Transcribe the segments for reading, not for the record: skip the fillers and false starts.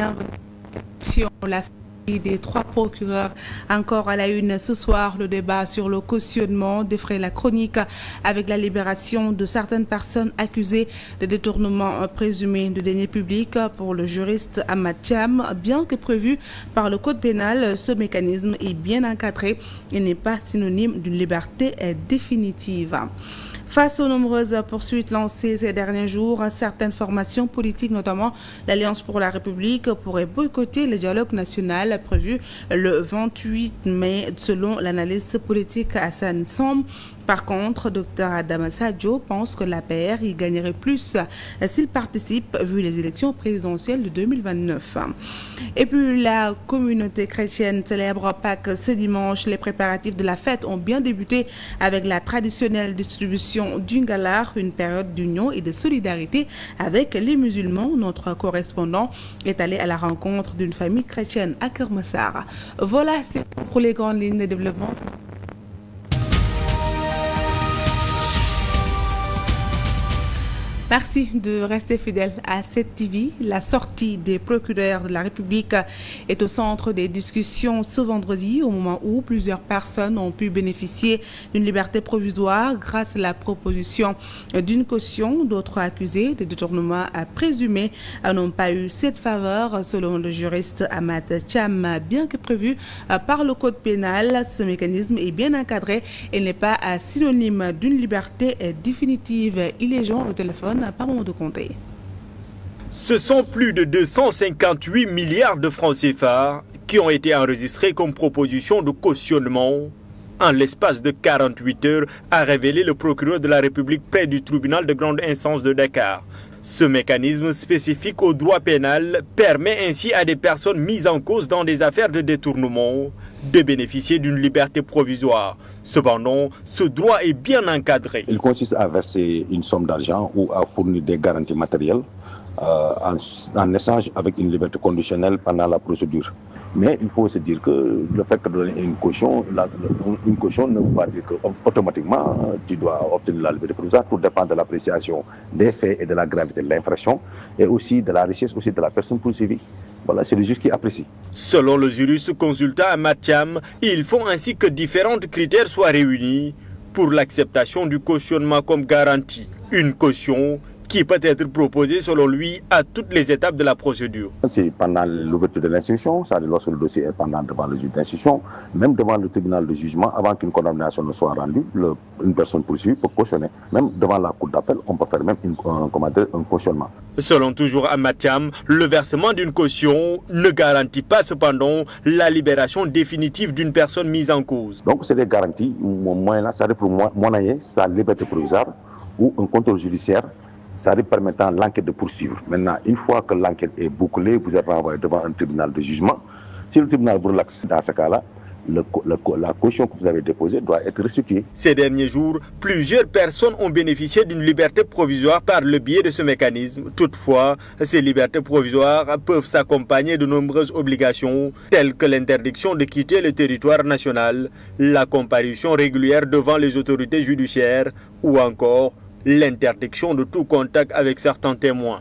bienvenue. La des 3 procureurs encore à la une ce soir. Le débat sur le cautionnement défraie la chronique avec la libération de certaines personnes accusées de détournement présumé de deniers publics. Pour le juriste Ahmad Thiam, bien que prévu par le code pénal, ce mécanisme est bien encadré et n'est pas synonyme d'une liberté définitive. Face aux nombreuses poursuites lancées ces derniers jours, certaines formations politiques, notamment l'Alliance pour la République, pourraient boycotter le dialogue national prévu le 28 mai, selon l'analyste politique Hassan Samb. Par contre, Dr Adama Sadio pense que l'APR y gagnerait plus s'il participe, vu les élections présidentielles de 2029. Et puis, la communauté chrétienne célèbre Pâques ce dimanche. Les préparatifs de la fête ont bien débuté avec la traditionnelle distribution d'une galère, une période d'union et de solidarité avec les musulmans. Notre correspondant est allé à la rencontre d'une famille chrétienne à Kermassar. Voilà, c'est pour les grandes lignes de développement. Merci de rester fidèle à cette TV. La sortie des procureurs de la République est au centre des discussions ce vendredi, au moment où plusieurs personnes ont pu bénéficier d'une liberté provisoire grâce à la proposition d'une caution. D'autres accusés de détournement présumé n'ont pas eu cette faveur, selon le juriste Ahmad Thiam. Bien que prévu par le code pénal, ce mécanisme est bien encadré et n'est pas synonyme d'une liberté définitive. Il est joint au téléphone par moment de compter. Ce sont plus de 258 milliards de francs CFA qui ont été enregistrés comme proposition de cautionnement en l'espace de 48 heures, a révélé le procureur de la République près du tribunal de grande instance de Dakar. Ce mécanisme spécifique au droit pénal permet ainsi à des personnes mises en cause dans des affaires de détournement de bénéficier d'une liberté provisoire. Cependant, ce droit est bien encadré. Il consiste à verser une somme d'argent ou à fournir des garanties matérielles en échange avec une liberté conditionnelle pendant la procédure. Mais il faut se dire que le fait de donner une caution ne veut pas dire qu'automatiquement tu dois obtenir la liberté provisoire. Tout dépend de l'appréciation des faits et de la gravité de l'infraction et aussi de la richesse aussi de la personne poursuivie. Voilà, c'est le juge qui apprécie. Selon le juriste consultant Ahmad Thiam, il faut ainsi que différents critères soient réunis pour l'acceptation du cautionnement comme garantie. Une caution qui peut être proposée selon lui à toutes les étapes de la procédure. C'est pendant l'ouverture de l'instruction, c'est-à-dire lorsque le dossier est pendant devant le juge d'instruction, même devant le tribunal de jugement, avant qu'une condamnation ne soit rendue, une personne poursuivie peut cautionner. Même devant la cour d'appel, on peut faire même un cautionnement. Selon toujours Ahmad Thiam, le versement d'une caution ne garantit pas cependant la libération définitive d'une personne mise en cause. Donc c'est des garanties, moyen-là, ça arrive pour moyenner sa liberté provisoire ou un contrôle judiciaire, ça arrive permettant l'enquête de poursuivre. Maintenant, une fois que l'enquête est bouclée, vous êtes renvoyé devant un tribunal de jugement. Si le tribunal vous relaxe dans ce cas-là, la caution que vous avez déposée doit être restituée. Ces derniers jours, plusieurs personnes ont bénéficié d'une liberté provisoire par le biais de ce mécanisme. Toutefois, ces libertés provisoires peuvent s'accompagner de nombreuses obligations, telles que l'interdiction de quitter le territoire national, la comparution régulière devant les autorités judiciaires ou encore l'interdiction de tout contact avec certains témoins.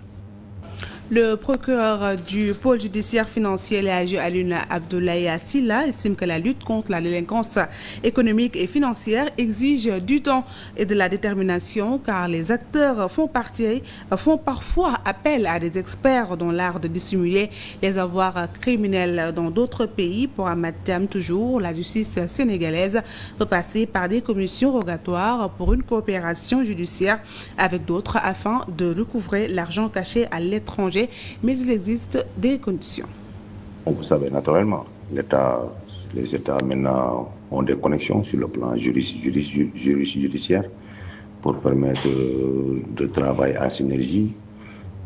Le procureur du pôle judiciaire financier, l'AG Alioune Abdoulaye Sylla, estime que la lutte contre la délinquance économique et financière exige du temps et de la détermination, car les acteurs font parfois appel à des experts dans l'art de dissimuler les avoirs criminels dans d'autres pays. Pour Ahmad Thiam, toujours, la justice sénégalaise peut passer par des commissions rogatoires pour une coopération judiciaire avec d'autres afin de recouvrer l'argent caché à l'étranger. Mais il existe des conditions. Vous savez, naturellement, les États maintenant ont des connexions sur le plan judiciaire pour permettre de travailler en synergie,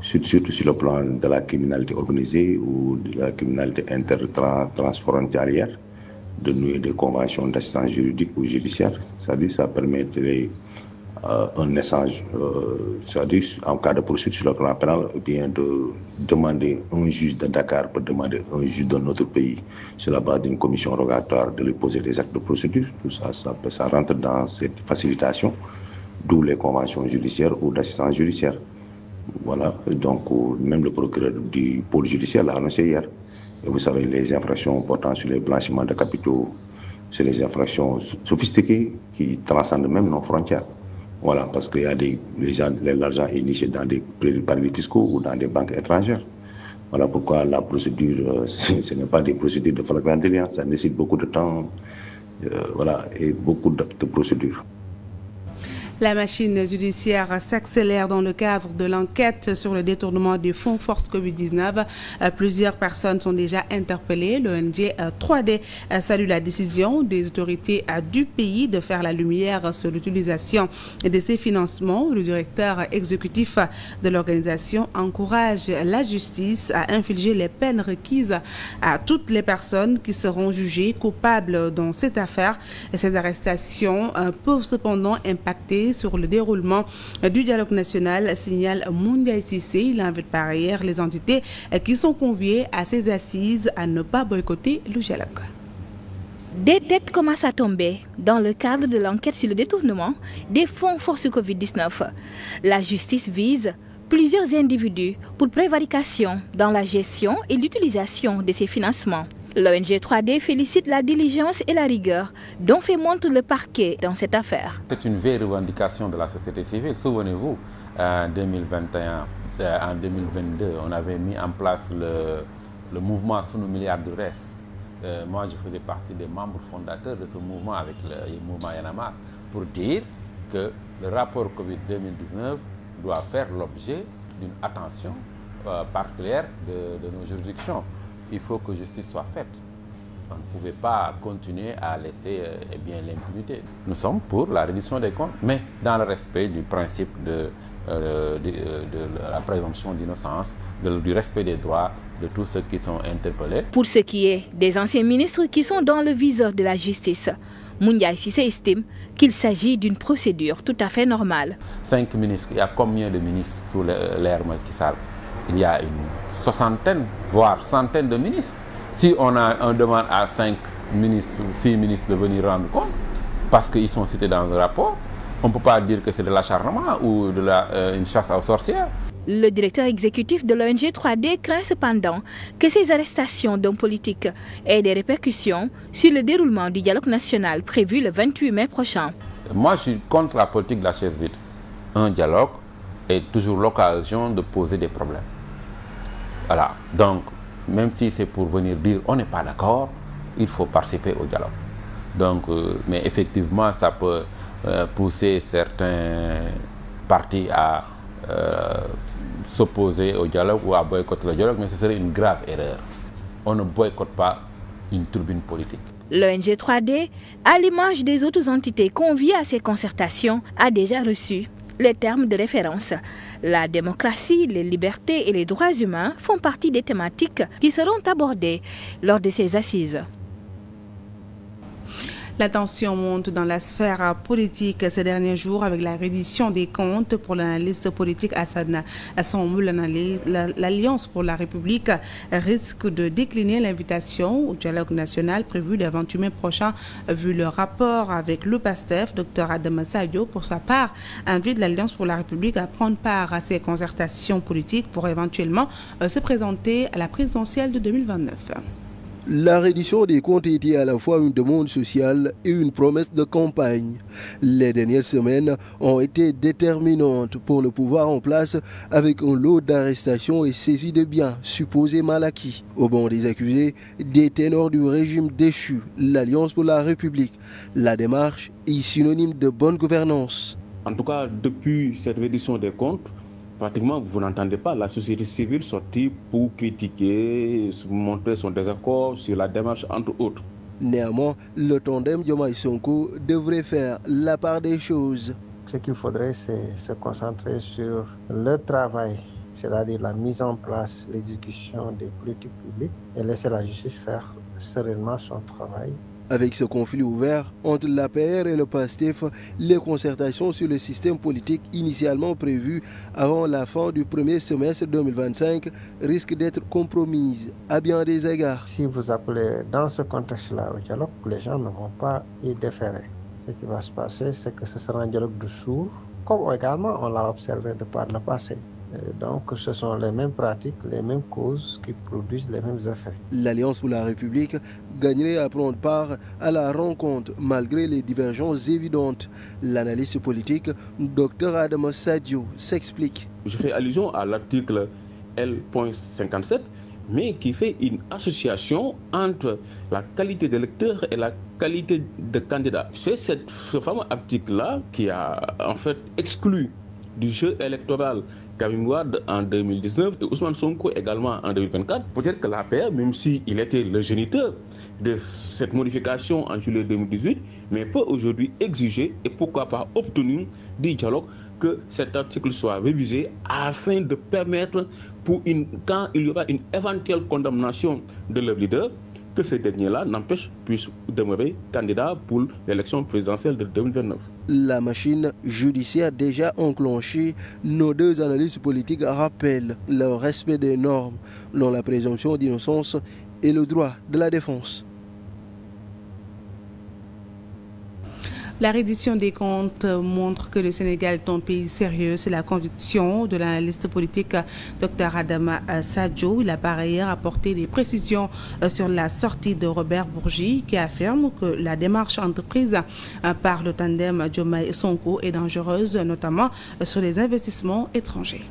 surtout sur le plan de la criminalité organisée ou de la criminalité transfrontalière, de nouer des conventions d'assistance juridique ou judiciaire. C'est-à-dire ça permet un échange, c'est-à-dire en cas de poursuite sur le plan pénal, ou bien de demander un juge de Dakar peut demander un juge d'un autre pays sur la base d'une commission rogatoire de lui poser des actes de procédure. Tout ça, ça rentre dans cette facilitation, d'où les conventions judiciaires ou d'assistance judiciaire. Voilà, donc même le procureur du pôle judiciaire l'a annoncé hier. Et vous savez, les infractions portant sur les blanchiments de capitaux, c'est des infractions sophistiquées qui transcendent même nos frontières. Voilà, parce qu'il y a l'argent est niché dans des paradis fiscaux ou dans des banques étrangères. Voilà pourquoi la procédure, ce n'est pas des procédures de flagrant délit, ça nécessite beaucoup de temps, voilà, et beaucoup de procédures. La machine judiciaire s'accélère dans le cadre de l'enquête sur le détournement des fonds Force Covid-19. Plusieurs personnes sont déjà interpellées. L'ONG 3D salue la décision des autorités du pays de faire la lumière sur l'utilisation de ces financements. Le directeur exécutif de l'organisation encourage la justice à infliger les peines requises à toutes les personnes qui seront jugées coupables dans cette affaire. Ces arrestations peuvent cependant impacter sur le déroulement du dialogue national, signale Moundiaye Cissé. Il invite par ailleurs les entités qui sont conviées à ces assises à ne pas boycotter le dialogue. Des têtes commencent à tomber dans le cadre de l'enquête sur le détournement des fonds Force Covid-19. La justice vise plusieurs individus pour prévarication dans la gestion et l'utilisation de ces financements. L'ONG 3D félicite la diligence et la rigueur dont fait montre le parquet dans cette affaire. C'est une vieille revendication de la société civile. Souvenez-vous, en 2021, en 2022, on avait mis en place le mouvement Sunu Milliard de Res. Moi, je faisais partie des membres fondateurs de ce mouvement avec le mouvement Y en a marre pour dire que le rapport Covid 2019 doit faire l'objet d'une attention particulière de nos juridictions. Il faut que justice soit faite. On ne pouvait pas continuer à laisser l'impunité. Nous sommes pour la reddition des comptes, mais dans le respect du principe de la présomption d'innocence, du respect des droits de tous ceux qui sont interpellés. Pour ce qui est des anciens ministres qui sont dans le viseur de la justice, Moundiaye Cissé estime qu'il s'agit d'une procédure tout à fait normale. 5 ministres, il y a combien de ministres sous l'ère Macky Sall? Il y a une soixantaine, voire centaine de ministres. Si on demande à 5 ministres ou 6 ministres de venir rendre compte, parce qu'ils sont cités dans le rapport, on ne peut pas dire que c'est de l'acharnement ou une chasse aux sorcières. Le directeur exécutif de l'ONG 3D craint cependant que ces arrestations d'hommes politiques aient des répercussions sur le déroulement du dialogue national prévu le 28 mai prochain. Moi, je suis contre la politique de la chaise vide. Un dialogue est toujours l'occasion de poser des problèmes. Voilà, donc même si c'est pour venir dire on n'est pas d'accord, il faut participer au dialogue. Donc, mais effectivement, ça peut pousser certains partis à s'opposer au dialogue ou à boycotter le dialogue, mais ce serait une grave erreur. On ne boycotte pas une tribune politique. L'ONG 3D, à l'image des autres entités conviées à ces concertations, a déjà reçu les termes de référence. La démocratie, les libertés et les droits humains font partie des thématiques qui seront abordées lors de ces assises. La tension monte dans la sphère politique ces derniers jours avec la reddition des comptes pour l'analyste politique Hassan Assombou. L'Alliance pour la République risque de décliner l'invitation au dialogue national prévu le 28 mai prochain, vu le rapport avec le PASTEF. Dr Adama Sadio, pour sa part, invite l'Alliance pour la République à prendre part à ces concertations politiques pour éventuellement se présenter à la présidentielle de 2029. La reddition des comptes était à la fois une demande sociale et une promesse de campagne. Les dernières semaines ont été déterminantes pour le pouvoir en place avec un lot d'arrestations et saisies de biens supposés mal acquis. Au banc des accusés, des ténors du régime déchu, l'Alliance pour la République. La démarche est synonyme de bonne gouvernance. En tout cas, depuis cette reddition des comptes, pratiquement, vous n'entendez pas la société civile sortir pour critiquer, montrer son désaccord sur la démarche, entre autres. Néanmoins, le tandem Diomaye Sonko devrait faire la part des choses. Ce qu'il faudrait, c'est se concentrer sur le travail, c'est-à-dire la mise en place, l'exécution des politiques publiques et laisser la justice faire sereinement son travail. Avec ce conflit ouvert entre l'APR et le PASTEF, les concertations sur le système politique initialement prévues avant la fin du premier semestre 2025 risquent d'être compromises à bien des égards. Si vous appelez dans ce contexte-là au dialogue, les gens ne vont pas y déférer. Ce qui va se passer, c'est que ce sera un dialogue de sourds, comme également on l'a observé de par le passé. Donc ce sont les mêmes pratiques, les mêmes causes qui produisent les mêmes effets. L'Alliance pour la République gagnerait à prendre part à la rencontre malgré les divergences évidentes. L'analyste politique, Dr Adama Sadio, s'explique. Je fais allusion à l'article L.57, mais qui fait une association entre la qualité d'électeur et la qualité de candidat. C'est ce fameux article-là qui a en fait exclu du jeu électoral Karim Wade en 2019 et Ousmane Sonko également en 2024. Peut-être que l'APR, même s'il était le géniteur de cette modification en juillet 2018, mais peut aujourd'hui exiger et pourquoi pas obtenir du dialogue que cet article soit révisé afin de permettre, quand il y aura une éventuelle condamnation de leur leader, que ce dernier-là puisse demeurer candidat pour l'élection présidentielle de 2029. La machine judiciaire déjà enclenchée, nos deux analystes politiques rappellent le respect des normes, dont la présomption d'innocence et le droit de la défense. La reddition des comptes montre que le Sénégal est un pays sérieux. C'est la conviction de l'analyste politique Dr Adama Sadio. Il a par ailleurs apporté des précisions sur la sortie de Robert Bourgi qui affirme que la démarche entreprise par le tandem Diomaye-Sonko est dangereuse, notamment sur les investissements étrangers.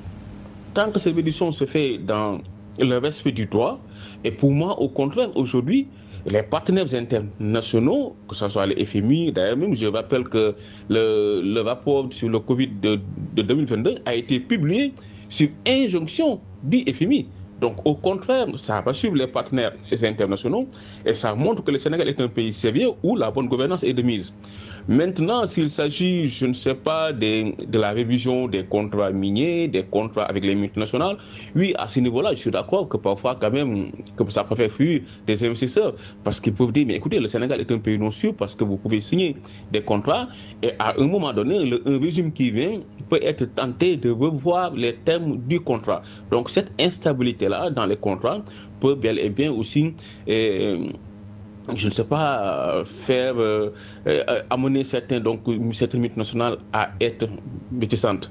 Tant que cette reddition se fait dans le respect du droit, et pour moi, au contraire, aujourd'hui, les partenaires internationaux, que ce soit les FMI, d'ailleurs même je rappelle que le rapport sur le Covid de 2022 a été publié sur injonction du FMI. Donc au contraire, ça rassure les partenaires internationaux et ça montre que le Sénégal est un pays sérieux où la bonne gouvernance est de mise. Maintenant, s'il s'agit, je ne sais pas, de la révision des contrats miniers, des contrats avec les multinationales, oui, à ce niveau-là, je suis d'accord que parfois, quand même, que ça peut faire fuir des investisseurs. Parce qu'ils peuvent dire, mais écoutez, le Sénégal est un pays non sûr parce que vous pouvez signer des contrats et à un moment donné, un régime qui vient peut être tenté de revoir les termes du contrat. Donc cette instabilité-là dans les contrats peut bel et bien aussi... je ne sais pas, amener certaines multinationales à être réticentes.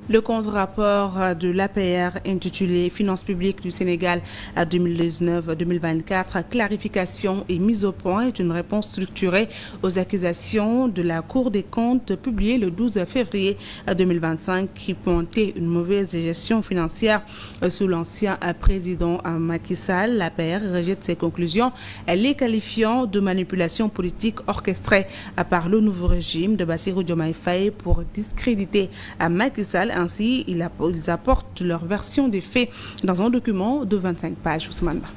Le contre-rapport de l'APR intitulé « Finances publiques du Sénégal à 2019-2024, clarification et mise au point » est une réponse structurée aux accusations de la Cour des comptes publiée le 12 février 2025 qui pointait une mauvaise gestion financière sous l'ancien président Macky Sall. L'APR rejette ces conclusions, les qualifiant de manipulation politique orchestrée par le nouveau régime de Bassirou Diomaye Faye pour discréditer Macky Sall. Ainsi, ils apportent leur version des faits dans un document de 25 pages. Ousmane Ba.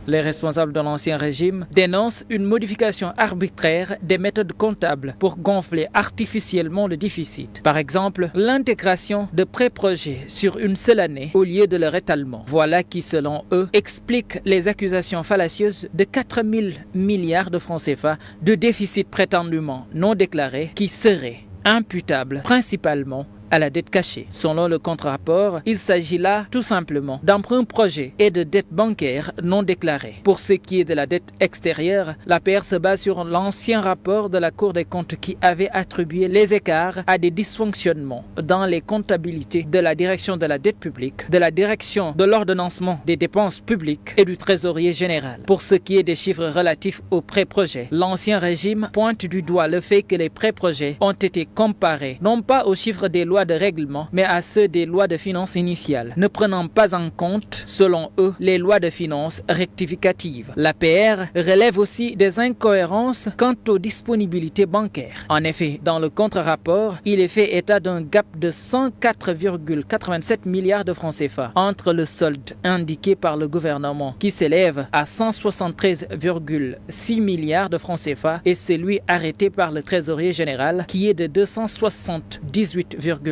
Les responsables de l'ancien régime dénoncent une modification arbitraire des méthodes comptables pour gonfler artificiellement le déficit. Par exemple, l'intégration de pré-projets sur une seule année au lieu de leur étalement. Voilà qui, selon eux, explique les accusations fallacieuses de 4 000 milliards de francs CFA de déficit prétendument non déclaré qui seraient imputables principalement à la dette cachée. Selon le contre-rapport, il s'agit là tout simplement d'emprunts projets et de dettes bancaires non déclarées. Pour ce qui est de la dette extérieure, l'APR se base sur l'ancien rapport de la Cour des comptes qui avait attribué les écarts à des dysfonctionnements dans les comptabilités de la direction de la dette publique, de la direction de l'ordonnancement des dépenses publiques et du trésorier général. Pour ce qui est des chiffres relatifs aux pré-projets, l'ancien régime pointe du doigt le fait que les pré-projets ont été comparés non pas aux chiffres des lois de règlement, mais à ceux des lois de finances initiales, ne prenant pas en compte, selon eux, les lois de finances rectificatives. L'APR relève aussi des incohérences quant aux disponibilités bancaires. En effet, dans le contre-rapport, il est fait état d'un gap de 104,87 milliards de francs CFA entre le solde indiqué par le gouvernement, qui s'élève à 173,6 milliards de francs CFA, et celui arrêté par le trésorier général, qui est de 278,47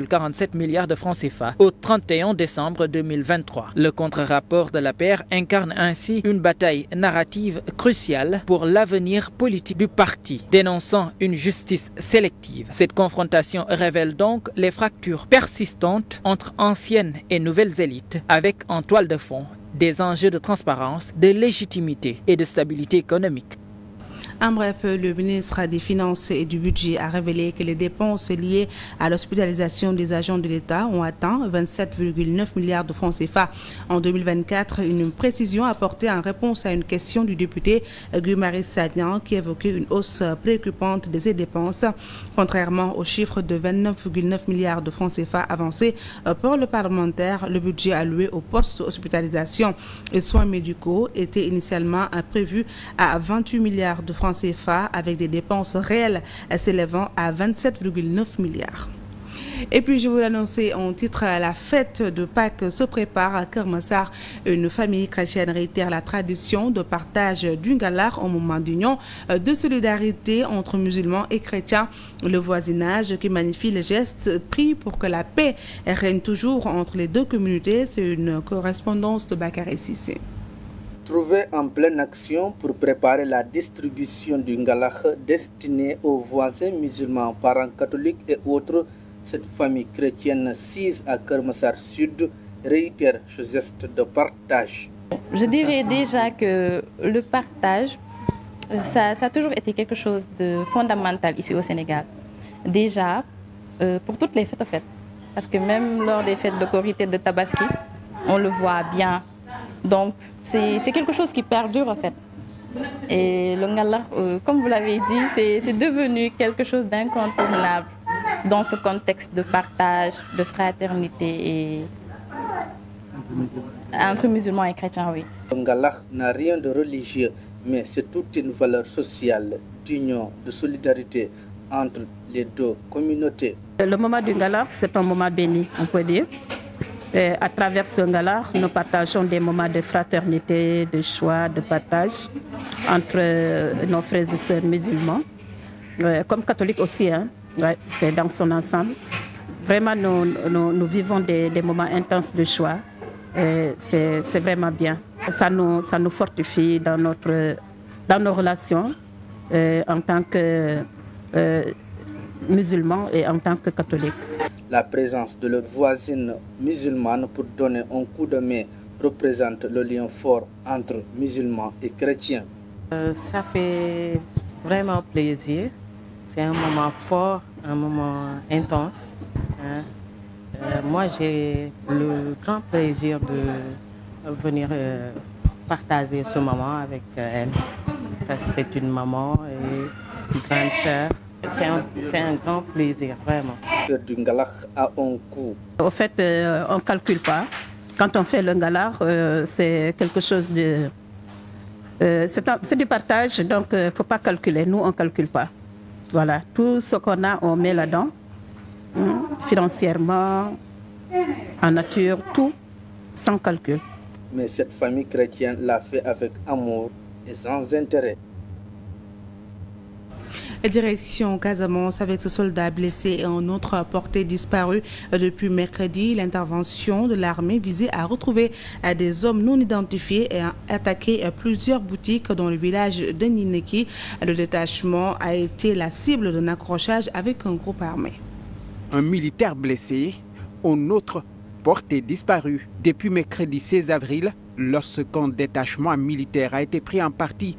milliards de francs CFA au 31 décembre 2023. Le contre-rapport de l'APR incarne ainsi une bataille narrative cruciale pour l'avenir politique du parti, dénonçant une justice sélective. Cette confrontation révèle donc les fractures persistantes entre anciennes et nouvelles élites, avec en toile de fond des enjeux de transparence, de légitimité et de stabilité économique. En bref, le ministre des Finances et du Budget a révélé que les dépenses liées à l'hospitalisation des agents de l'État ont atteint 27,9 milliards de francs CFA en 2024. Une précision apportée en réponse à une question du député Guy Marius Sagna qui évoquait une hausse préoccupante de ces dépenses. Contrairement au chiffre de 29,9 milliards de francs CFA avancé par le parlementaire, le budget alloué aux postes hospitalisation et soins médicaux était initialement prévu à 28 milliards de francs CFA avec des dépenses réelles s'élevant à 27,9 milliards. Et puis, je vous l'annonçais en titre, la fête de Pâques se prépare à Keur Massar. Une famille chrétienne réitère la tradition de partage du ngalar au moment d'union, de solidarité entre musulmans et chrétiens. Le voisinage qui magnifie les gestes prie pour que la paix règne toujours entre les deux communautés. C'est une correspondance de Bakary Sissé. Trouvé en pleine action pour préparer la distribution du ngalar destiné aux voisins musulmans, parents catholiques et autres, cette famille chrétienne assise à Keur Massar Sud réitère ce geste de partage. Je dirais déjà que le partage, ça a toujours été quelque chose de fondamental ici au Sénégal. Déjà, pour toutes les fêtes en fait. Parce que même lors des fêtes de Korité, de Tabaski, on le voit bien. Donc, c'est quelque chose qui perdure en fait. Et le ngalar, comme vous l'avez dit, c'est devenu quelque chose d'incontournable dans ce contexte de partage, de fraternité et entre musulmans et chrétiens, oui. Le ngalar n'a rien de religieux, mais c'est toute une valeur sociale, d'union, de solidarité entre les deux communautés. Le moment du ngalar, c'est un moment béni, on peut dire. Et à travers ce ngalar, nous partageons des moments de fraternité, de joie, de partage entre nos frères et sœurs musulmans, comme catholiques aussi, hein. Ouais, c'est dans son ensemble. Vraiment, nous vivons des moments intenses de joie. C'est vraiment bien. Ça nous fortifie dans nos relations en tant que musulmans et en tant que catholiques. La présence de leur voisine musulmane pour donner un coup de main représente le lien fort entre musulmans et chrétiens. Ça fait vraiment plaisir. C'est un moment fort, un moment intense. Moi, j'ai le grand plaisir de venir partager ce moment avec elle. C'est une maman et une grande sœur. C'est un grand plaisir, vraiment. Le ngalar a un coût. Au fait, on ne calcule pas. Quand on fait le ngalar, c'est quelque chose de... c'est du partage, donc il ne faut pas calculer. Nous, on ne calcule pas. Voilà, tout ce qu'on a, on met là-dedans, financièrement, en nature, tout, sans calcul. Mais cette famille chrétienne l'a fait avec amour et sans intérêt. Direction Casamance avec ce soldat blessé et un autre porté disparu depuis mercredi. L'intervention de l'armée visait à retrouver des hommes non identifiés et à attaquer plusieurs boutiques dans le village de Nineki. Le détachement a été la cible d'un accrochage avec un groupe armé. Un militaire blessé, un autre porté disparu depuis mercredi 16 avril lorsqu'un détachement militaire a été pris en partie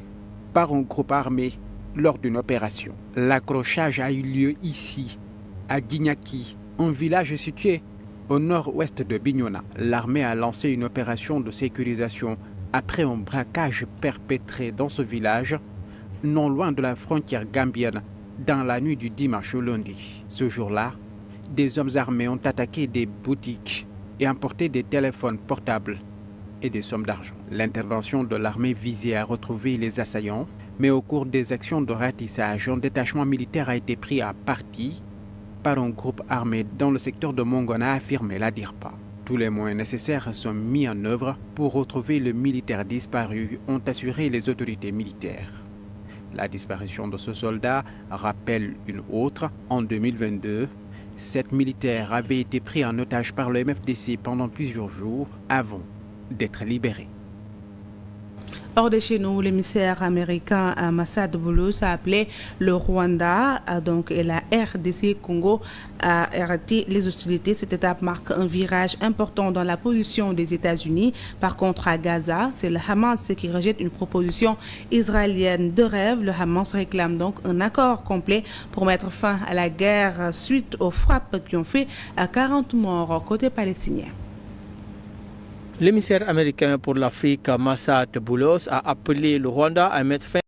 par un groupe armé lors d'une opération. L'accrochage a eu lieu ici, à Guignaki, un village situé au nord-ouest de Bignona. L'armée a lancé une opération de sécurisation après un braquage perpétré dans ce village, non loin de la frontière gambienne, dans la nuit du dimanche au lundi. Ce jour-là, des hommes armés ont attaqué des boutiques et emporté des téléphones portables et des sommes d'argent. L'intervention de l'armée visait à retrouver les assaillants, mais au cours des actions de ratissage, un détachement militaire a été pris à partie par un groupe armé dans le secteur de Mongona, a affirmé la DIRPA. Tous les moyens nécessaires sont mis en œuvre pour retrouver le militaire disparu, ont assuré les autorités militaires. La disparition de ce soldat rappelle une autre. En 2022, 7 militaires avaient été pris en otage par le MFDC pendant plusieurs jours avant d'être libérés. Hors de chez nous, l'émissaire américain Massad Boulos a appelé le Rwanda et la RDC Congo à arrêter les hostilités. Cette étape marque un virage important dans la position des États-Unis. Par contre, à Gaza, c'est le Hamas qui rejette une proposition israélienne de rêve. Le Hamas réclame donc un accord complet pour mettre fin à la guerre suite aux frappes qui ont fait 40 morts côté palestinien. L'émissaire américain pour l'Afrique, Massad Boulos, a appelé le Rwanda à mettre fin